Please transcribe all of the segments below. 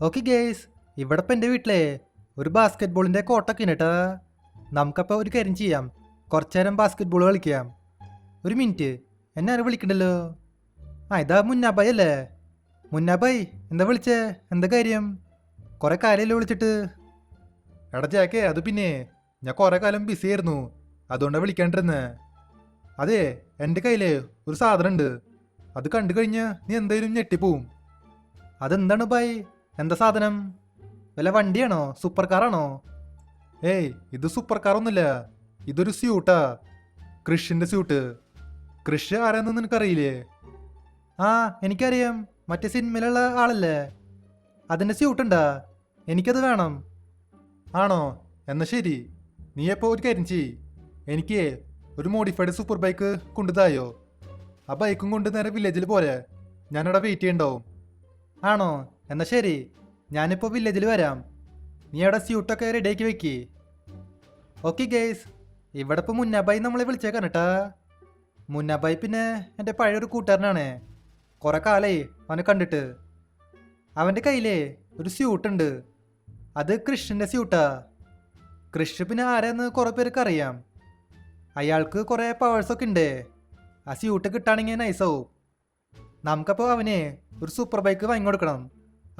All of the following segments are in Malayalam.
ഓക്കെ ഗേസ്, ഇവിടെ ഇപ്പം എൻ്റെ വീട്ടിലെ ഒരു ബാസ്കറ്റ് ബോളിൻ്റെ കോട്ടൊക്കെ ഉണ്ട് കേട്ടോ. നമുക്കപ്പോൾ ഒരു കാര്യം ചെയ്യാം, കുറച്ചു നേരം ബാസ്കറ്റ് ബോൾ കളിക്കാം. ഒരു മിനിറ്റ്, എന്നെ ആരും വിളിക്കണ്ടല്ലോ. ഇതാ മുന്നാബായി അല്ലേ? മുന്നാബായി, എന്താ വിളിച്ചേ? എന്താ കാര്യം? കുറേ കാലമല്ലേ വിളിച്ചിട്ട്? എടാ ജാക്കേ, അത് പിന്നെ ഞാൻ കുറേ കാലം ബിസി ആയിരുന്നു, അതുകൊണ്ടാണ് വിളിക്കാണ്ടിരുന്നത്. അതെ, എൻ്റെ കയ്യിൽ ഒരു സാധനം ഉണ്ട്, അത് കണ്ടു കഴിഞ്ഞാൽ നീ എന്തായാലും ഞെട്ടിപ്പോവും. അതെന്താണ് ബായ്? എന്താ സാധനം? വല്ല വണ്ടിയാണോ? സൂപ്പർ കാറാണോ? ഏയ്, ഇത് സൂപ്പർ കാറൊന്നുമില്ല, ഇതൊരു സ്യൂട്ടാ, ക്രിഷിൻ്റെ സ്യൂട്ട്. ക്രിഷ് ആരാന്ന് നിനക്കറിയില്ലേ? ആ, എനിക്കറിയാം, മറ്റേ സിനിമയിലുള്ള ആളല്ലേ? അതിൻ്റെ സ്യൂട്ടുണ്ടാ? എനിക്കത് വേണം. ആണോ? എന്നാൽ ശരി, നീ എപ്പോൾ ഒരു കാര്യം ചെയ്യ്, എനിക്ക് ഒരു മോഡിഫൈഡ് സൂപ്പർ ബൈക്ക് കൊണ്ടുതായോ? ആ ബൈക്കും കൊണ്ട് നേരെ വില്ലേജിൽ പോരെ, ഞാനവിടെ വെയിറ്റ് ചെയ്യണ്ടാവും. ആണോ? എന്നാൽ ശരി, ഞാനിപ്പോൾ വില്ലേജിൽ വരാം, നീ അവിടെ സ്യൂട്ടൊക്കെ റെഡിയാക്കി വെക്ക്. ഓക്കെ ഗേസ്, ഇവിടെ ഇപ്പോൾ മുന്നാബായി നമ്മളെ വിളിച്ചേക്കാണ് കേട്ടാ. മുന്നാബായി പിന്നെ എൻ്റെ പഴയൊരു കൂട്ടുകാരനാണ്, കുറേ കാലമായി അവനെ കണ്ടിട്ട്. അവൻ്റെ കയ്യിലേ ഒരു സ്യൂട്ടുണ്ട്, അത് ക്രിഷിൻ്റെ സ്യൂട്ടാ. ക്രിഷ് പിന്നെ ആരാന്ന് കുറേ പേർക്ക് അറിയാം, അയാൾക്ക് കുറേ പവേഴ്സൊക്കെ ഉണ്ട്. ആ സ്യൂട്ട് കിട്ടുകയാണെങ്കിൽ നൈസാവും. നമുക്കപ്പോൾ അവന് ഒരു സൂപ്പർ ബൈക്ക് വാങ്ങി കൊടുക്കണം,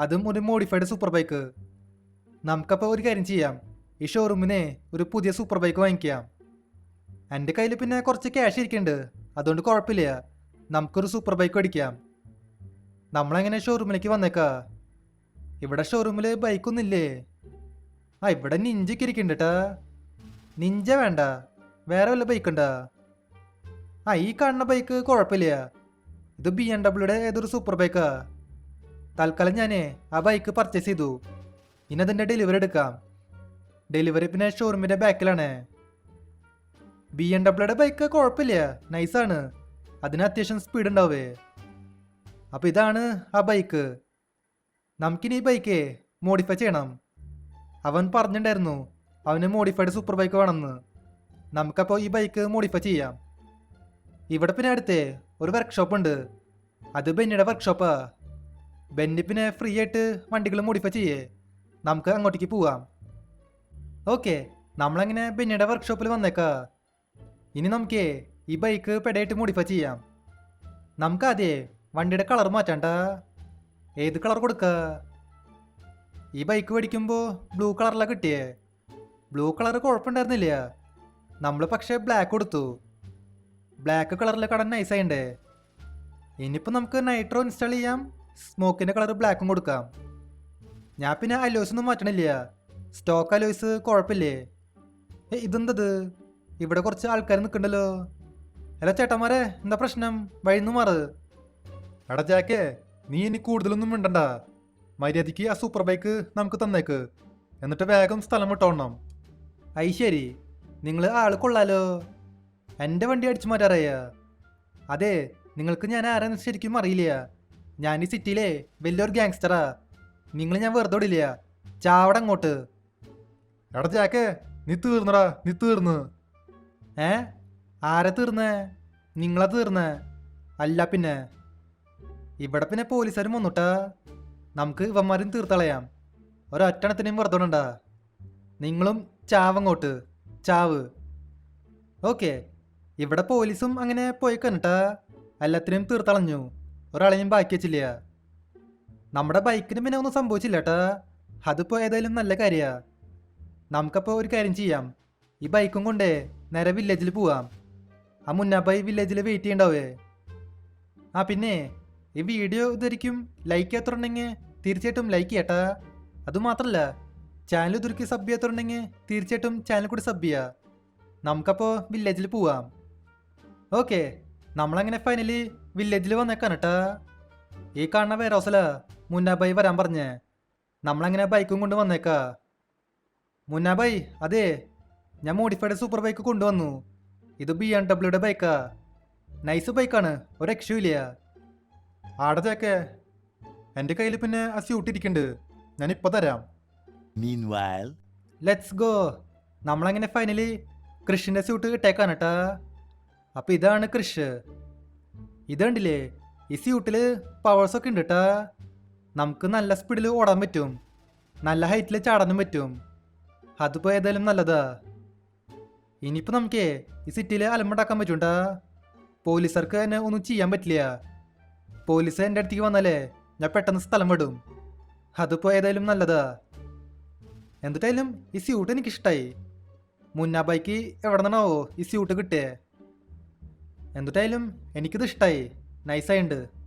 അതും ഒരു മോഡിഫൈഡ് സൂപ്പർ ബൈക്ക്. നമുക്കപ്പോൾ ഒരു കാര്യം ചെയ്യാം, ഈ ഷോറൂമിനെ ഒരു പുതിയ സൂപ്പർ ബൈക്ക് വാങ്ങിക്കാം. എൻ്റെ കയ്യിൽ പിന്നെ കുറച്ച് ക്യാഷ് ഇരിക്കുന്നുണ്ട്, അതുകൊണ്ട് കുഴപ്പമില്ല, നമുക്കൊരു സൂപ്പർ ബൈക്ക് മേടിക്കാം. നമ്മളെങ്ങനെ ഷോറൂമിലേക്ക് വന്നേക്കാ? ഇവിടെ ഷോറൂമിൽ ബൈക്കൊന്നുമില്ലേ? ഇവിടെ നിഞ്ചൊക്കെ ഇരിക്കുന്നുണ്ട് കേട്ടാ. നിഞ്ച വേണ്ട, വേറെ വല്ല ബൈക്ക് ഉണ്ടാ? ഈ കാണുന്ന ബൈക്ക് കുഴപ്പമില്ല, ഇത് BMW ഏതൊരു സൂപ്പർ ബൈക്കാ. തൽക്കാലം ഞാൻ ആ ബൈക്ക് പർച്ചേസ് ചെയ്തു, ഇനി അതിൻ്റെ ഡെലിവറി എടുക്കാം. ഡെലിവറി പിന്നെ ഷോറൂമിൻ്റെ ബാക്കിലാണ്. BMW ബൈക്ക് കുഴപ്പമില്ല, നൈസാണ്, അതിന് അത്യാവശ്യം സ്പീഡ് ഉണ്ടാവേ. അപ്പോൾ ഇതാണ് ആ ബൈക്ക്. നമുക്കിനി ഈ ബൈക്ക് മോഡിഫൈ ചെയ്യണം. അവൻ പറഞ്ഞിട്ടുണ്ടായിരുന്നു അവന് മോഡിഫൈഡ് സൂപ്പർ ബൈക്ക് വേണമെന്ന്. നമുക്കപ്പോൾ ഈ ബൈക്ക് മോഡിഫൈ ചെയ്യാം. ഇവിടെ പിന്നെ അടുത്ത് ഒരു വർക്ക്ഷോപ്പ് ഉണ്ട്, അത് ബെന്നിയുടെ വർക്ക്ഷോപ്പാ. ബെന്നി പിന്നെ ഫ്രീ ആയിട്ട് വണ്ടികൾ മോഡിഫൈ ചെയ്യേ, നമുക്ക് അങ്ങോട്ടേക്ക് പോവാം. ഓക്കെ, നമ്മളങ്ങനെ ബെന്നിയുടെ വർക്ക്ഷോപ്പിൽ വന്നേക്കാ. ഇനി നമുക്ക് ഈ ബൈക്ക് പെടായിട്ട് മോഡിഫൈ ചെയ്യാം. നമുക്ക് ആദ്യം വണ്ടിയുടെ കളർ മാറ്റാണ്ട. ഏത് കളർ കൊടുക്ക? ഈ ബൈക്ക് മേടിക്കുമ്പോൾ ബ്ലൂ കളറിലാണ് കിട്ടിയേ. ബ്ലൂ കളർ കുഴപ്പമുണ്ടായിരുന്നില്ല, നമ്മൾ പക്ഷേ ബ്ലാക്ക് കൊടുത്തു. ബ്ലാക്ക് കളറിലെ കടൻ നൈസായിണ്ടേ. ഇനിയിപ്പോൾ നമുക്ക് നൈട്രോ ഇൻസ്റ്റാൾ ചെയ്യാം, സ്മോക്കിൻ്റെ കളർ ബ്ലാക്കും കൊടുക്കാം. ഞാൻ പിന്നെ അലോയ്സ് ഒന്നും മാറ്റണില്ല, സ്റ്റോക്ക് അലോയ്സ് കുഴപ്പമില്ലേ. ഇതെന്തത്? ഇവിടെ കുറച്ച് ആൾക്കാർ നിൽക്കണ്ടല്ലോ. അല്ല ചേട്ടന്മാരെ, എന്താ പ്രശ്നം? വഴിന്ന് മാറ്. എടാ ജാക്കേ, നീ ഇനി കൂടുതലൊന്നും മിണ്ടണ്ട, മര്യാദയ്ക്ക് ആ സൂപ്പർ ബൈക്ക് നമുക്ക് തന്നേക്ക്, എന്നിട്ട് വേഗം സ്ഥലം വിട്ടോണം. ശരി, നിങ്ങൾ ആൾ കൊള്ളാലോ, എൻ്റെ വണ്ടി അടിച്ചു മാറ്റാറായ. അതെ, നിങ്ങൾക്ക് ഞാൻ ആരാന്ന് ശരിക്കും അറിയില്ല, ഞാൻ ഈ സിറ്റിയിലെ വലിയൊരു ഗ്യാങ്സ്റ്ററാ. നിങ്ങൾ ഞാൻ വെറുതെ വിടില്ല, ചാവട അങ്ങോട്ട്. എടാ ജാക്കേ, നീ തീർന്നടാ, നീ തീർന്ന്. ആരെ തീർന്നേ? നിങ്ങളാ തീർന്നേ? അല്ല പിന്നെ ഇവിടെ പിന്നെ പോലീസുകാരും വന്നുട്ടാ, നമുക്ക് ഇവന്മാരും തീർത്തളയാം, ഒരൊറ്റണത്തിനെയും വെറുതെ വിടണ്ട. നിങ്ങളും ചാവങ്ങോട്ട്, ചാവ്. ഓക്കെ, ഇവിടെ പോലീസും അങ്ങനെ പോയി കണ്ടിട്ടാ, എല്ലാത്തിനെയും തീർത്തളഞ്ഞു, ഒരാളെയും ബാക്കി വെച്ചില്ല. നമ്മുടെ ബൈക്കിന് പിന്നെ ഒന്നും സംഭവിച്ചില്ല കേട്ടാ, അതിപ്പോൾ ഏതായാലും നല്ല കാര്യമാണ്. നമുക്കപ്പോൾ ഒരു കാര്യം ചെയ്യാം, ഈ ബൈക്കും കൊണ്ടേ നേരെ വില്ലേജിൽ പോവാം. ആ മുന്നാബായി വില്ലേജിൽ വെയിറ്റ് ചെയ്യണ്ടാവേ. പിന്നെ ഈ വീഡിയോ ഇതായിരിക്കും ലൈക്ക് ചെയ്യാത്തുണ്ടെങ്കിൽ തീർച്ചയായിട്ടും ലൈക്ക് ചെയ്യട്ടാ. അതുമാത്രമല്ല, ചാനൽ ഇതുവരെയ്ക്ക് സബ് ചെയ്യാത്തുണ്ടെങ്കിൽ തീർച്ചയായിട്ടും ചാനൽ കൂടി സബ് ചെയ്യുക. നമുക്കപ്പോൾ വില്ലേജിൽ പോവാം. ഓക്കെ, നമ്മളങ്ങനെ ഫൈനലി വില്ലേജിൽ വന്നേക്കാണ് കേട്ടാ. ഈ കാണുന്ന വേറെ ഹൗസിലാ മുന്നാബായി വരാൻ പറഞ്ഞേ. നമ്മളങ്ങനെ ബൈക്കും കൊണ്ട് വന്നേക്കാ. മുന്നാബായി, അതെ, ഞാൻ മോഡിഫൈഡ് സൂപ്പർ ബൈക്ക് കൊണ്ടുവന്നു, ഇത് BMW ബൈക്കാ, നൈസ് ബൈക്കാണ്, ഒരു രക്ഷയില്ല. ആടതൊക്കെ എൻ്റെ കയ്യിൽ പിന്നെ ആ സ്യൂട്ട് ഇരിക്കുന്നുണ്ട്, ഞാനിപ്പോൾ തരാം. Let's go. നമ്മളങ്ങനെ ഫൈനലി ക്രിഷിൻ്റെ സ്യൂട്ട് ഇട്ടേക്കാണ് കേട്ടാ. അപ്പോൾ ഇതാണ് ക്രിഷ്. ഇത് കണ്ടില്ലേ, ഈ സ്യൂട്ടിൽ പവേഴ്സൊക്കെ ഉണ്ട് കേട്ടാ. നമുക്ക് നല്ല സ്പീഡിൽ ഓടാൻ പറ്റും, നല്ല ഹൈറ്റിൽ ചാടാനും പറ്റും. അതിപ്പോൾ ഏതായാലും നല്ലതാ. ഇനിയിപ്പോൾ നമുക്ക് ഈ സിറ്റിയിൽ അലമ്പുണ്ടാക്കാൻ പറ്റൂണ്ടാ. പോലീസുകാർക്ക് തന്നെ ഒന്നും ചെയ്യാൻ പറ്റില്ല. പോലീസ് എൻ്റെ അടുത്തേക്ക് വന്നാലേ ഞാൻ പെട്ടെന്ന് സ്ഥലം വിടും. അതിപ്പോൾ ഏതായാലും നല്ലതാ. എന്നിട്ടായാലും ഈ സ്യൂട്ട് എനിക്കിഷ്ടമായി. മുന്നാബായിക്ക് എവിടെ നിന്നാവോ ഈ സ്യൂട്ട് കിട്ടിയേ. എന്നിട്ടായാലും എനിക്കിത് ഇഷ്ടമായി, നൈസായിട്ടുണ്ട്.